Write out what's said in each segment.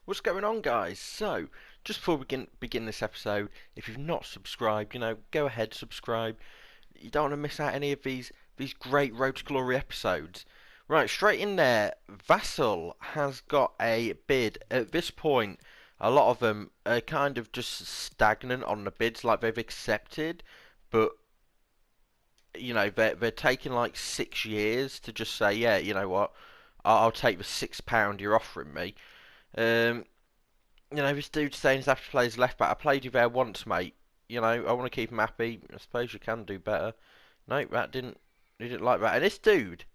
What's going on, guys? So, just before we begin this episode, if you've not subscribed, go ahead, subscribe. You don't want to miss out any of these great Road to Glory episodes. Right, straight in there, Vassal has got a bid. At this point, a lot of them are kind of just stagnant on the bids, like they've accepted, but they're taking like 6 years to just say, yeah, you know what, I'll take the £6 you're offering me. Um, this dude's saying he's happy to play as left back. I played you there once, mate. I want to keep him happy. I suppose you can do better. No, he didn't like that. And this dude,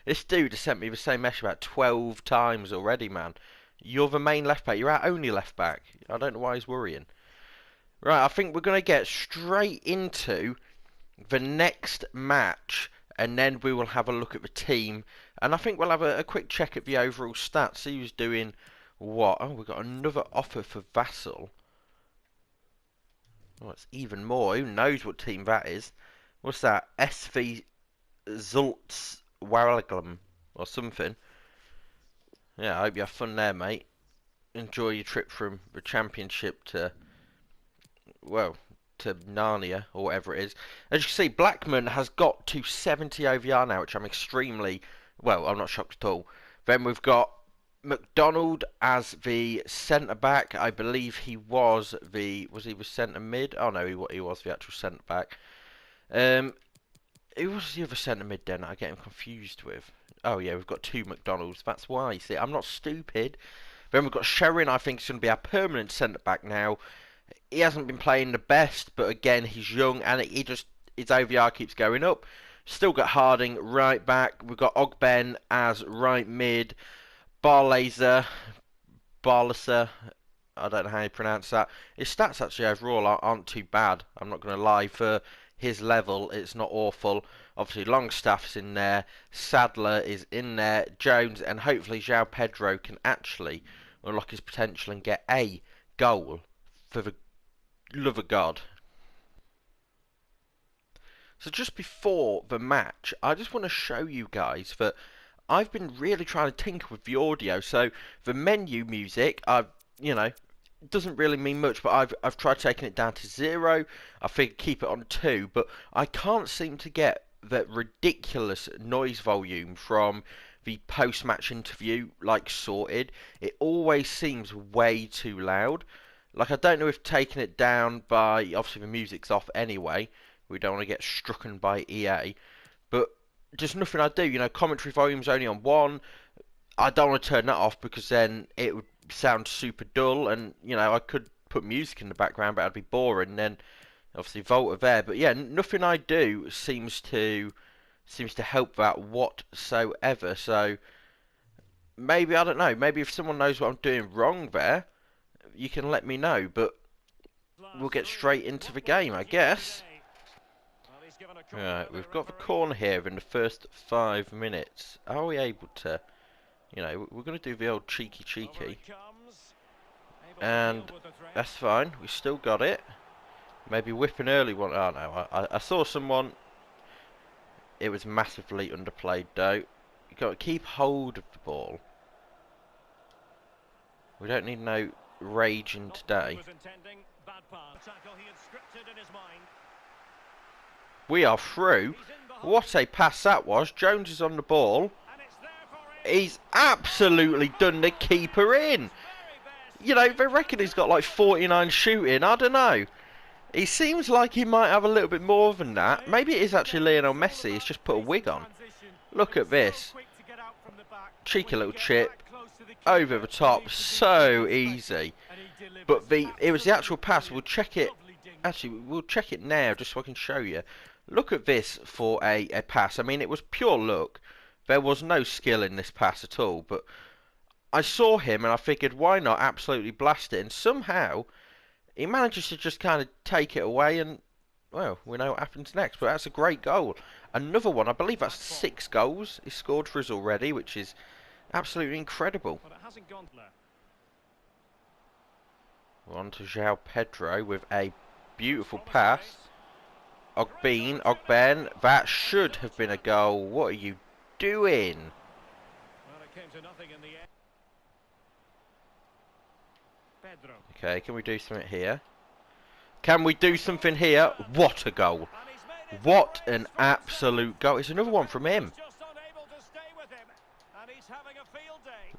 this dude has sent me the same message about 12 times already, man. You're the main left back. You're our only left back. I don't know why he's worrying. Right, I think we're going to get straight into the next match, and then we will have a look at the team. And I think we'll have a quick check at the overall stats. See who's doing what. Oh, we've got another offer for Vassal. Oh, it's even more. Who knows what team that is? What's that? SV Zults Waraglam or something. Yeah, I hope you have fun there, mate. Enjoy your trip from the Championship to, well, to Narnia or whatever it is. As you can see, Blackman has got to 70 OVR now, which I'm extremely, well, I'm not shocked at all. Then we've got McDonald as the centre back. I believe he was the centre mid? Oh no, he was the actual centre back. Who was the other centre mid then? I get him confused with. Oh yeah, we've got two McDonalds. That's why. See, I'm not stupid. Then we've got Sherrin. I think is going to be our permanent centre back now. He hasn't been playing the best, but again, he's young and his OVR keeps going up. Still got Harding right back. We've got Ogben as right mid. Barlaser, I don't know how you pronounce that. His stats actually overall aren't too bad. I'm not going to lie. For his level, it's not awful. Obviously, Longstaff's in there. Sadler is in there. Jones, and hopefully João Pedro can actually unlock his potential and get a goal for the love of God. So just before the match, I just want to show you guys that I've been really trying to tinker with the audio. So the menu music, it doesn't really mean much, but I've tried taking it down to 0. I figured keep it on 2, but I can't seem to get that ridiculous noise volume from the post-match interview sorted. It always seems way too loud. I don't know if taking it down by, obviously the music's off anyway, we don't want to get strucken by EA, but just nothing I do. Commentary volume's only on 1. I don't want to turn that off because then it would sound super dull, and I could put music in the background, but that'd be boring. Then obviously Volta there, but yeah, nothing I do seems to help that whatsoever. So maybe, I don't know, maybe if someone knows what I'm doing wrong there, you can let me know. But we'll get straight into the game, I guess. Right, we've got the corner here in the first 5 minutes. Are we able to, we're going to do the old cheeky. And that's fine, we still got it. Maybe whip an early one. Oh no, I saw someone. It was massively underplayed though. You've got to keep hold of the ball. We don't need no raging today. We are through. What a pass that was. Jones is on the ball. He's absolutely done the keeper in. They reckon he's got like 49 shooting. I don't know. He seems like he might have a little bit more than that. Maybe it is actually Lionel Messi. He's just put a wig on. Look at this. Cheeky little chip. Over the top. So easy. But it was the actual pass. We'll check it. Actually, we'll check it now just so I can show you. Look at this for a pass. I mean, it was pure luck. There was no skill in this pass at all. But I saw him and I figured, why not absolutely blast it? And somehow, he manages to just kind of take it away. And, well, we know what happens next. But that's a great goal. Another one. I believe that's 6 goals he scored for us already, which is absolutely incredible. On to João Pedro with a beautiful pass. Ogben, that should have been a goal. What are you doing? Okay, can we do something here? Can we do something here? What a goal. What an absolute goal. It's another one from him.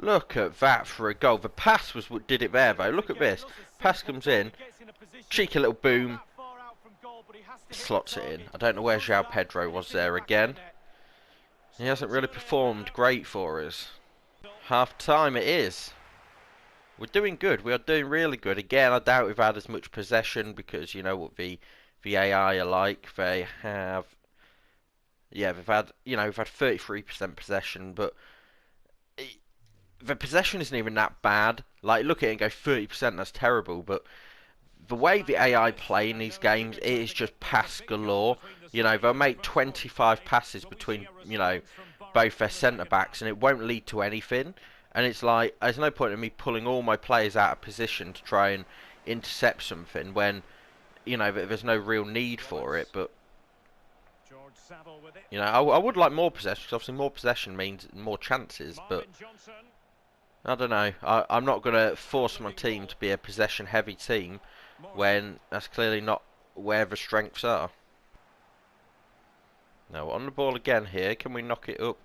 Look at that for a goal. The pass was what did it there, though. Look at this. Pass comes in. Cheeky little boom. Slots it in. I don't know where João Pedro was there again. He hasn't really performed great for us. Half time it is. We're doing good. We are doing really good. Again, I doubt we've had as much possession because you know what the AI are like. They have, yeah, we've had 33% possession, but the possession isn't even that bad. Like, look at it and go 30%. That's terrible. But the way the AI play in these games, it is just pass galore. You know, they'll make 25 passes between both their centre backs, and it won't lead to anything. And it's like, there's no point in me pulling all my players out of position to try and intercept something when, there's no real need for it. But, I would like more possession, because obviously more possession means more chances. But, I don't know. I'm not going to force my team to be a possession-heavy team when that's clearly not where the strengths are. Now, on the ball again here. Can we knock it up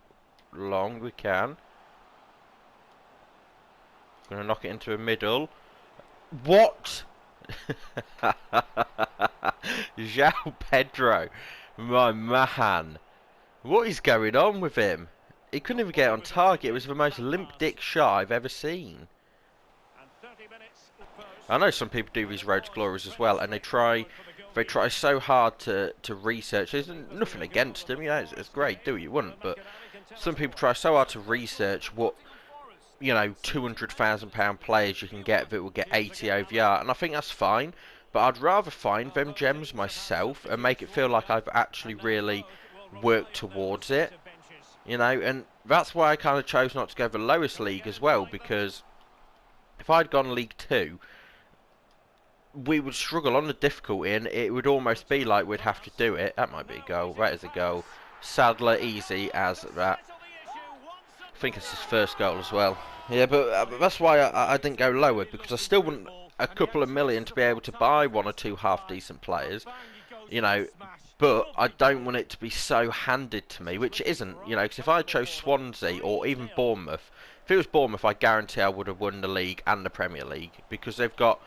long? We can. Going to knock it into a middle. What? João Pedro. My man. What is going on with him? He couldn't even get on target. It was the most limp dick shot I've ever seen. I know some people do these Road to Glories as well, and they try so hard to research. There's nothing against them, it's great, do what you want, but some people try so hard to research what £200,000 players you can get that will get 80 OVR, and I think that's fine, but I'd rather find them gems myself and make it feel like I've actually really worked towards it, and that's why I kind of chose not to go the lowest league as well, because if I'd gone League 2, we would struggle on the difficulty, and it would almost be like we'd have to do it. That might be a goal. That is a goal. Sadler, easy as that. I think it's his first goal as well. Yeah, but that's why I didn't go lower, because I still want a couple of million to be able to buy one or two half-decent players, but I don't want it to be so handed to me, which it isn't, because if I chose Swansea or even Bournemouth, if it was Bournemouth, I guarantee I would have won the league and the Premier League, because they've got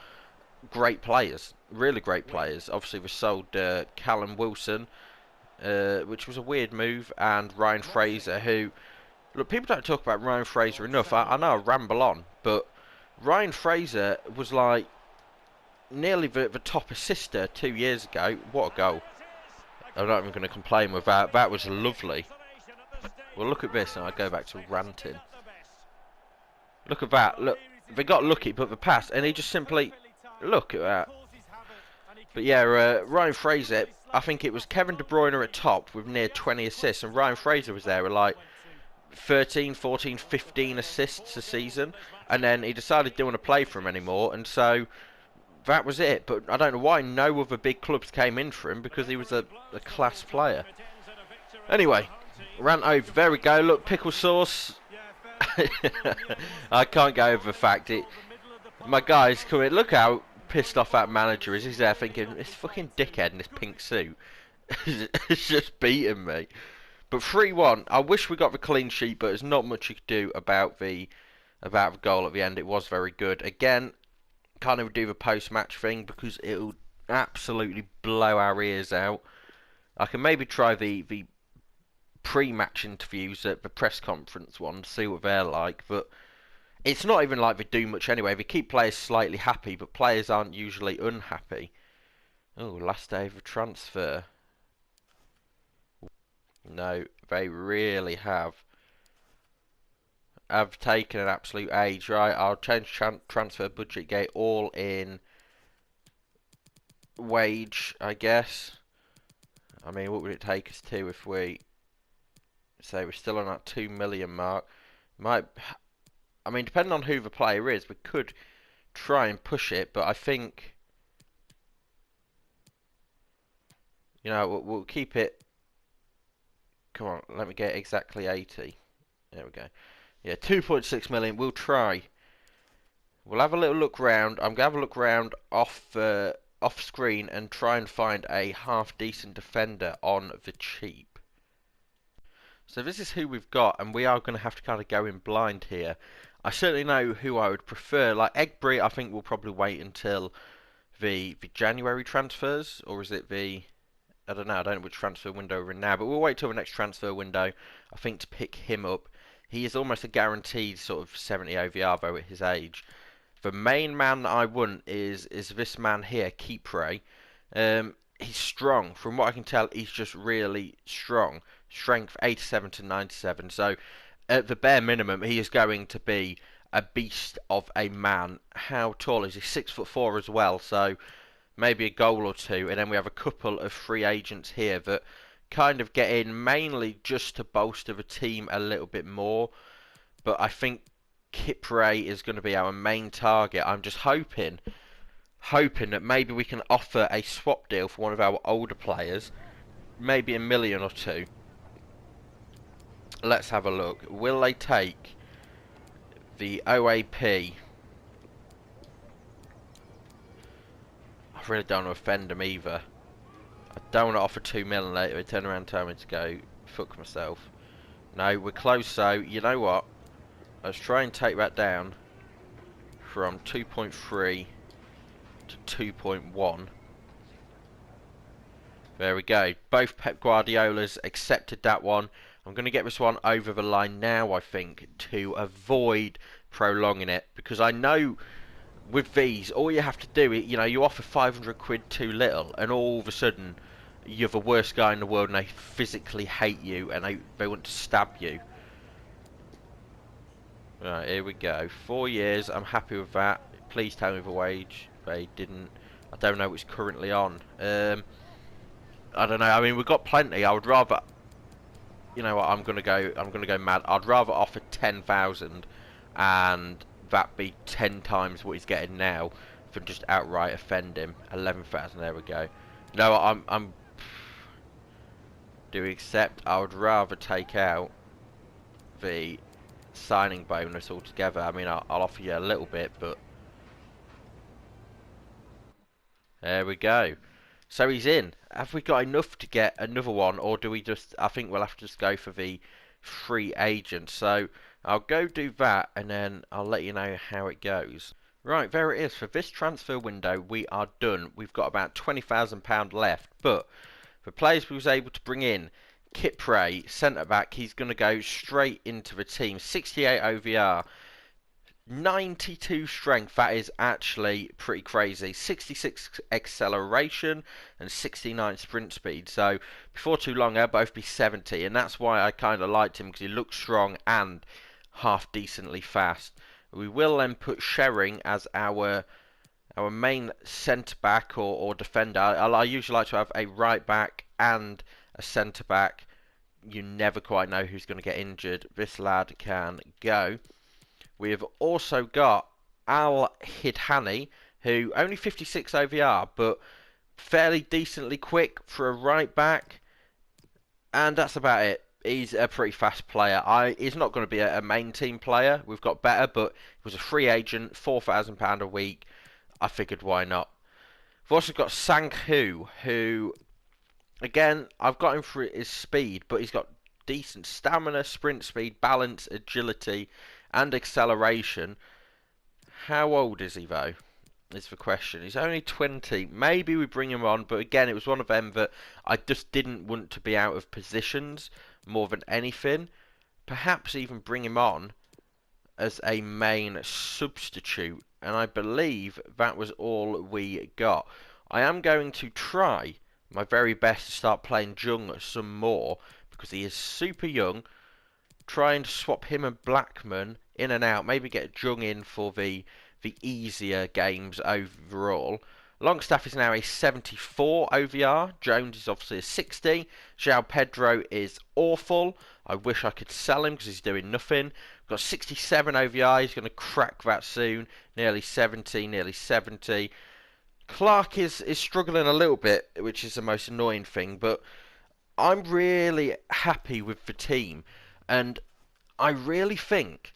great players, really great players. Obviously, we sold Callum Wilson, which was a weird move, and Ryan Fraser, who... Look, people don't talk about Ryan Fraser enough. I know I ramble on, but Ryan Fraser was like nearly the top assister 2 years ago. What a goal. I'm not even going to complain with that. That was lovely. Well, look at this, and I go back to ranting. Look at that. Look, they got lucky, but the pass, and he just simply... Look at that. But yeah, Ryan Fraser, I think it was Kevin De Bruyne at top with near 20 assists, and Ryan Fraser was there with like 13, 14, 15 assists a season, and then he decided he didn't want to play for him anymore, and so that was it. But I don't know why no other big clubs came in for him, because he was a class player. Anyway, rant over. There we go. Look, pickle sauce. I can't go over the fact my guy's coming. Look how pissed off that manager is. He's there thinking, this fucking dickhead in this pink suit it's just beating me. But 3-1. I wish we got the clean sheet, but there's not much you could do about the goal at the end. It was very good. Again, can't even do the post-match thing because it'll absolutely blow our ears out. I can maybe try the pre-match interviews at the press conference one, see what they're like, but it's not even like they do much anyway. They keep players slightly happy, but players aren't usually unhappy. Oh, last day of the transfer. No, they really have. I've taken an absolute age. Right, I'll change transfer budget, get all in wage, I guess. I mean, what would it take us to if we say we're still on that 2 million mark? I mean, depending on who the player is, we could try and push it, but I think, we'll keep it. Come on, let me get exactly 80. There we go. Yeah, 2.6 million. We'll try. We'll have a little look round. I'm going to have a look round off screen and try and find a half decent defender on the cheap. So this is who we've got, and we are going to have to kind of go in blind here. I certainly know who I would prefer. Like Egbury, I think we'll probably wait until the January transfers, or is it the... I don't know. I don't know which transfer window we're in now, but we'll wait till the next transfer window, I think, to pick him up. He is almost a guaranteed sort of 70 OVR though at his age. The main man that I want is this man here, Kipre. He's strong. From what I can tell, he's just really strong. Strength 87 to 97. So at the bare minimum, he is going to be a beast of a man. How tall is he? 6'4" as well. So maybe a goal or two. And then we have a couple of free agents here that kind of get in mainly just to bolster the team a little bit more. But I think Kipre is going to be our main target. I'm just hoping that maybe we can offer a swap deal for one of our older players, maybe $1 million or $2 million. Let's have a look. Will they take the OAP? I really don't want to offend them either. I don't want to offer $2 million later. They turn around and tell me to go fuck myself. No, we're close. So you know what? Let's try and take that down from 2.3 to 2.1. There we go. Both Pep Guardiola's accepted that one. I'm going to get this one over the line now, I think, to avoid prolonging it. Because I know with these, all you have to do, you know, you offer 500 quid too little, and all of a sudden, you're the worst guy in the world, and they physically hate you, and they want to stab you. Right, here we go. 4 years, I'm happy with that. Please tell me the wage. They didn't. I don't know what's currently on. I don't know. I mean, we've got plenty. I would rather... You know what, I'm gonna go mad. I'd rather offer 10,000 and that be 10 times what he's getting now than just outright offend him. 11,000, there we go. No, I'm do we accept? I would rather take out the signing bonus altogether. I mean, I'll offer you a little bit, but there we go. So he's in. Have we got enough to get another one, or do we just... I think we'll have to just go for the free agent. So I'll go do that, and then I'll let you know how it goes. Right, there it is. For this transfer window, we are done. We've got about £20,000 left, but the players we was able to bring in, Kipre, centre-back, he's going to go straight into the team. 68 OVR. 92 strength, that is actually pretty crazy. 66 acceleration and 69 sprint speed. So before too long they'll both be 70, and that's why I kind of liked him, because he looks strong and half decently fast. We will then put Shering as our main centre back or defender. I usually like to have a right back and a centre back. You never quite know who's going to get injured. This lad can go. We have also got Al Hidhani, who only 56 OVR, but fairly decently quick for a right back. And that's about it. He's a pretty fast player. He's not going to be a main team player. We've got better, but he was a free agent, £4,000 a week. I figured why not. We've also got Sang-Hoo, who, again, I've got him for his speed, but he's got decent stamina, sprint speed, balance, agility, and acceleration. How old is he though? Is the question. He's only 20. Maybe we bring him on, but again, it was one of them that I just didn't want to be out of positions more than anything. Perhaps even bring him on as a main substitute, and I believe that was all we got. I am going to try my very best to start playing Jung some more, because he is super young. Trying to swap him and Blackman in and out. Maybe get Jung in for the easier games overall. Longstaff is now a 74 OVR. Jones is obviously a 60. João Pedro is awful. I wish I could sell him because he's doing nothing. We've got 67 OVR. He's going to crack that soon. Nearly 70. Clark is struggling a little bit, which is the most annoying thing. But I'm really happy with the team. And I really think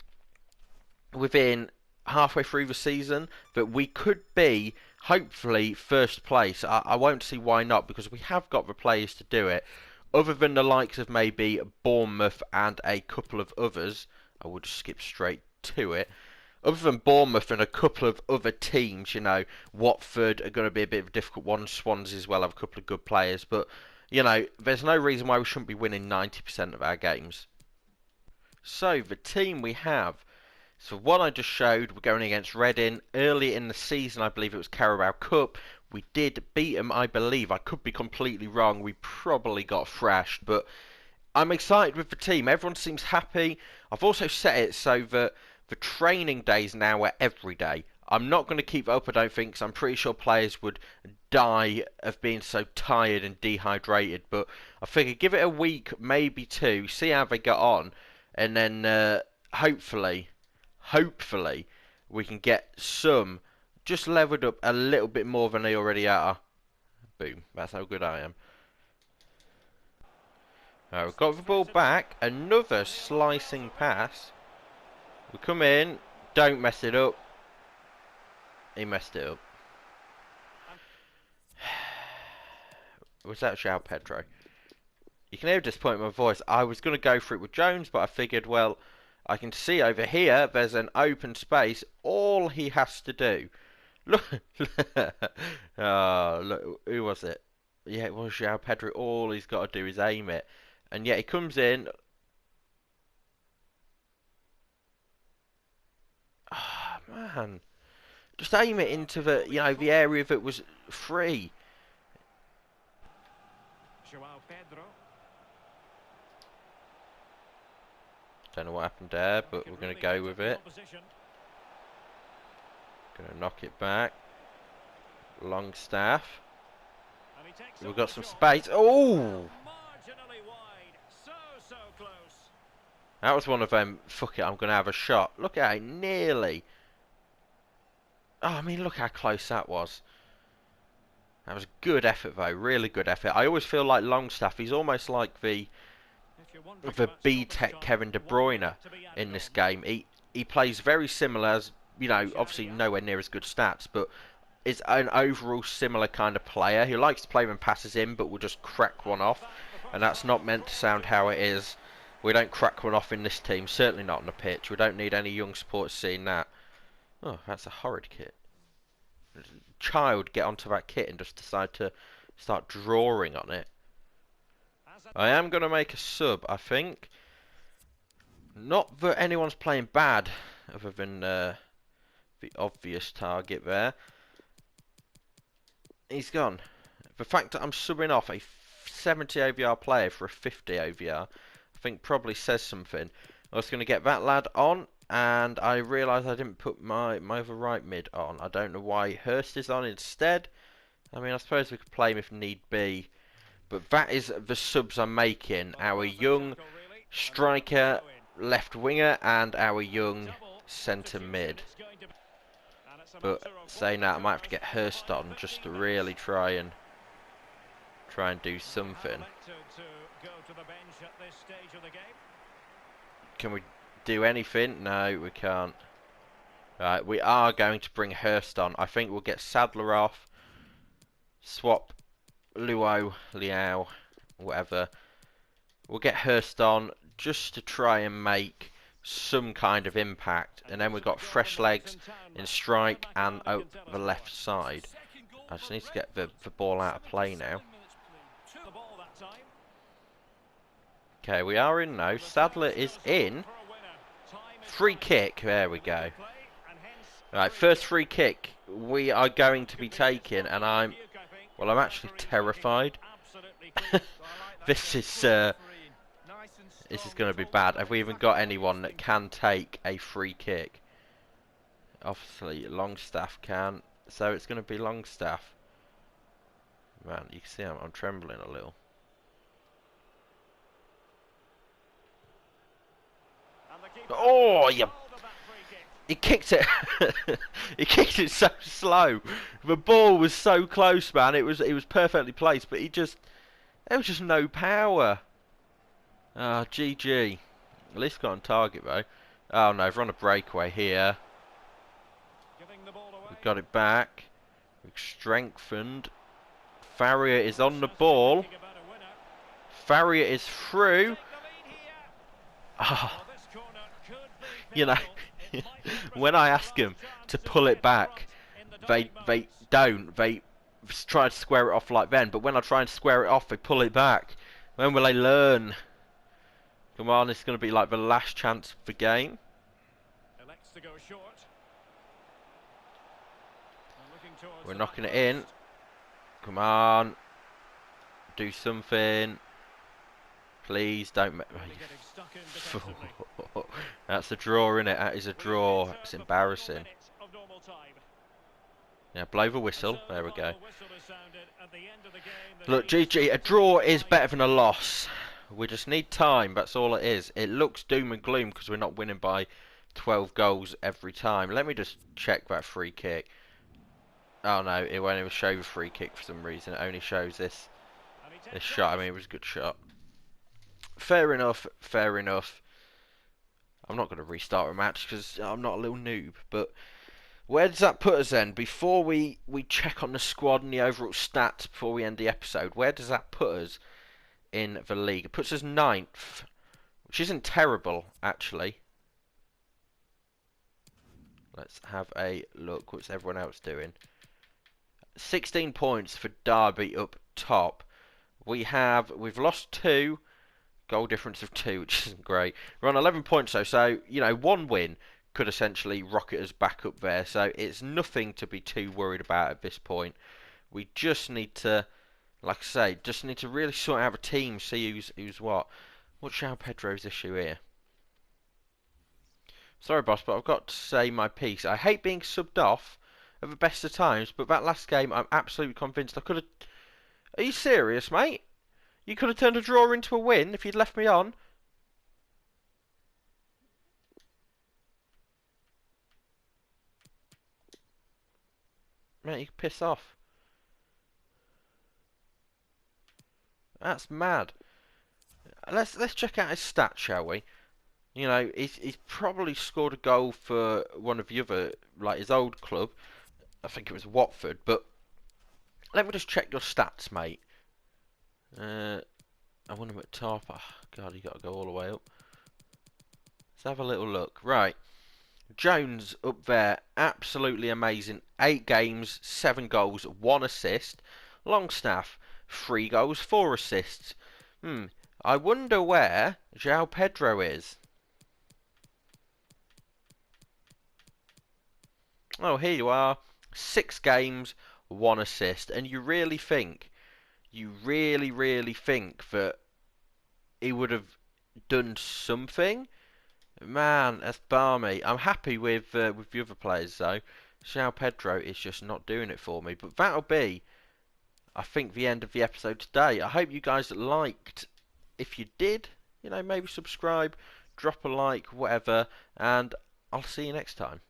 within halfway through the season that we could be, hopefully, first place. I won't see why not, because we have got the players to do it. Other than the likes of maybe Bournemouth and a couple of others, I would skip straight to it. Other than Bournemouth and a couple of other teams, you know, Watford are going to be a bit of a difficult one. Swansea as well have a couple of good players, but you know, there's no reason why we shouldn't be winning 90% of our games. So the team we have. So what I just showed, we're going against Reading. Early in the season, I believe it was Carabao Cup. We did beat them, I believe. I could be completely wrong. We probably got thrashed, but I'm excited with the team. Everyone seems happy. I've also set it so that the training days now are every day. I'm not going to keep it up, I don't think, because I'm pretty sure players would die of being so tired and dehydrated. But I figured give it a week, maybe two, see how they get on, and then hopefully we can get some just leveled up a little bit more than they already are. Boom, that's how good I am. We've got the ball back, another slicing pass. We come in, don't mess it up. He messed it up. Was that João Pedro? You can hear disappointment in my voice. I was going to go for it with Jones, but I figured, well, I can see over here, there's an open space. All he has to do... Look! Oh, look, who was it? Yeah, it was João Pedro. All he's got to do is aim it. And yet he comes in... Ah, oh, man. Just aim it into the, you know, the area that was free. Don't know what happened there, but we're going to go with it. Going to knock it back. Longstaff. We've got some space. Oh! That was one of them. Fuck it, I'm going to have a shot. Look at it, nearly. Oh, I mean, look how close that was. That was a good effort, though. Really good effort. I always feel like Longstaff, he's almost like the B-Tech Kevin De Bruyne in this game. He plays very similar as, you know, obviously nowhere near as good stats, but is an overall similar kind of player. He likes to play when passes in, but will just crack one off. And that's not meant to sound how it is. We don't crack one off in this team. Certainly not on the pitch. We don't need any young supporters seeing that. Oh, that's a horrid kit. Child get onto that kit and just decide to start drawing on it. I am going to make a sub, I think. Not that anyone's playing bad, other than the obvious target there. He's gone. The fact that I'm subbing off a 70 OVR player for a 50 OVR, I think probably says something. I was going to get that lad on, and I realised I didn't put my other right mid on. I don't know why Hurst is on instead. I mean, I suppose we could play him if need be. But that is the subs I'm making. Our young striker, left winger, and our young centre mid. But saying that, I might have to get Hurst on just to really try and do something. Can we do anything? No, we can't. Right, we are going to bring Hurst on. I think we'll get Sadler off. Swap Luo, Liao, whatever. We'll get Hurst on just to try and make some kind of impact. And then we've got fresh legs in strike and out the left side. I just need to get the ball out of play now. Okay, we are in now. Sadler is in. Free kick. There we go. Right, first free kick we are going to be taking, and I'm actually terrified. This is going to be bad. Have we even got anyone that can take a free kick? Obviously, Longstaff can, so it's going to be Longstaff. Man, you can see I'm trembling a little. Oh, you! He kicked it. He kicked it so slow. The ball was so close, man. It was perfectly placed, but there was just no power. Ah, GG. At least got on target though. Oh no, we're on a breakaway here. We've got it back. We've strengthened. Farrier is on the ball. Farrier is through. Oh, you know, when I ask them to pull it back, they don't. They try to square it off like then, but when I try and square it off, they pull it back. When will they learn? Come on, it's going to be like the last chance of the game. We're knocking it in. Come on. Do something. Please don't make... That's a draw, innit? That is a draw. It's embarrassing. Yeah, blow the whistle. There we go. Look, GG, a draw is better than a loss. We just need time. That's all it is. It looks doom and gloom because we're not winning by 12 goals every time. Let me just check that free kick. Oh no, it won't even show the free kick for some reason. It only shows this shot. I mean, it was a good shot. Fair enough, fair enough. I'm not going to restart a match because I'm not a little noob. But where does that put us then? Before we check on the squad and the overall stats before we end the episode, where does that put us in the league? It puts us 9th, which isn't terrible, actually. Let's have a look. What's everyone else doing? 16 points for Derby up top. We've lost 2. Goal difference of 2, which isn't great. We're on 11 points though, so, you know, 1 win could essentially rocket us back up there. So it's nothing to be too worried about at this point. We just need to, like I say, just need to really sort out a team, see who's what. What's João Pedro's issue here? Sorry, boss, but I've got to say my piece. I hate being subbed off at the best of times, but that last game, I'm absolutely convinced I could have... Are you serious, mate? You could have turned a draw into a win if you'd left me on. Mate, you can piss off. That's mad. Let's check out his stats, shall we? You know, he's probably scored a goal for one of the other, like his old club. I think it was Watford, but let me just check your stats, mate. I want him at top. Oh, God, you got to go all the way up. Let's have a little look. Right. Jones up there, absolutely amazing. 8 games, 7 goals, 1 assist. Longstaff, 3 goals, 4 assists. I wonder where João Pedro is. Oh, here you are. 6 games, 1 assist. And you really think that he would have done something? Man, that's balmy. I'm happy with the other players though. João Pedro is just not doing it for me. But that'll be, I think, the end of the episode today. I hope you guys liked. If you did, you know, maybe subscribe, drop a like, whatever, and I'll see you next time.